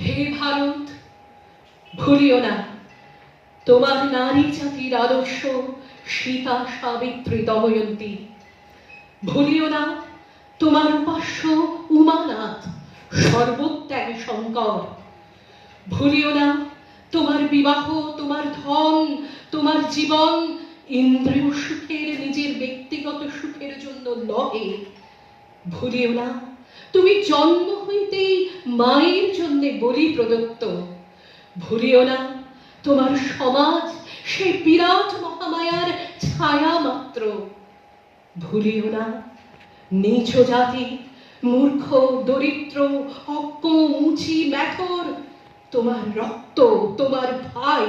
হে ভারত, ভুলিও না তোমার নারী জাতির আদর্শ সীতা, সাবিত্রী, দময়ন্তী। ভুলিও না তোমার উপাস্য উমানাথ, সর্বত্যাগী শঙ্কর। ভুলিও না তোমার বিবাহ, তোমার ধন, তোমার জীবন ইন্দ্রিয় সুখের, নিজের ব্যক্তিগত সুখের জন্য নহে। ভুলিও না তুমি জন্ম হইতেই মায়ের জন্য বলি প্রদত্ত। ভুলিও না তোমার সমাজ সে বিরাট মহামায়ার ছায়া মাত্র। ভুলিও না নীচ জাতি, মূর্খ, দরিদ্র, অজ্ঞ, মুচি, মেথর তোমার রক্ত, তোমার ভাই।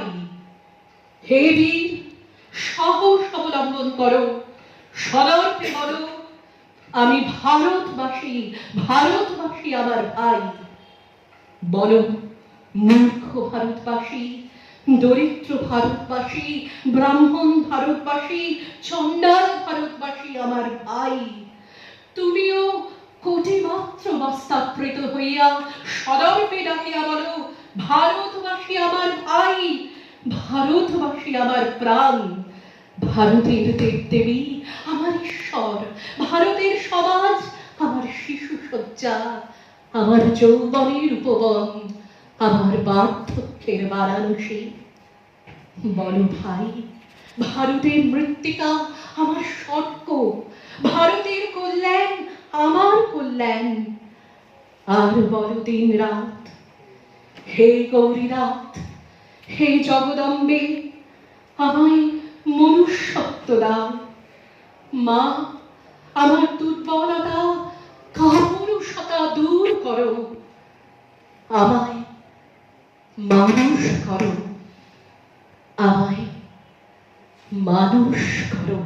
হে বীর, সাহস অবলম্বন করো, সদর্পে বলো, আমি ভারতবাসী, ভারতবাসী আমার ভাই। বলো মূর্খ ভারতবাসী, দরিদ্র ভারতবাসী, ব্রাহ্মণ ভারতবাসী, চণ্ডাল ভারতবাসী আমার ভাই। তুমিও কোটি মাত্র বাস্তাবৃত হইয়া সদর্পে ডাকিয়া বলো, ভারতবাসী আমার ভাই, ভারতবাসী আমার প্রাণ। ভারতের দেবদেবী আমার ঈশ্বর, ভারতের সমাজ আমার শিশু সজ্জা, আমার যৌবনের উপবন, আমার বার্ধক্যের বারাণসী। বলো ভাই, ভারতের মৃত্তিকা আমার স্বর্গ, ভারতের কল্যাণ আমার কল্যাণ। আর বলো দিন রাত, হে গৌরীনাথ, হে জগদম্বে, আমায় মনুষ্যত্ব দাও। মা, আমার দুর্বলতা, কাপুরুষতা দূর করো, আমায় মানুষ করো, আমায় মানুষ করো।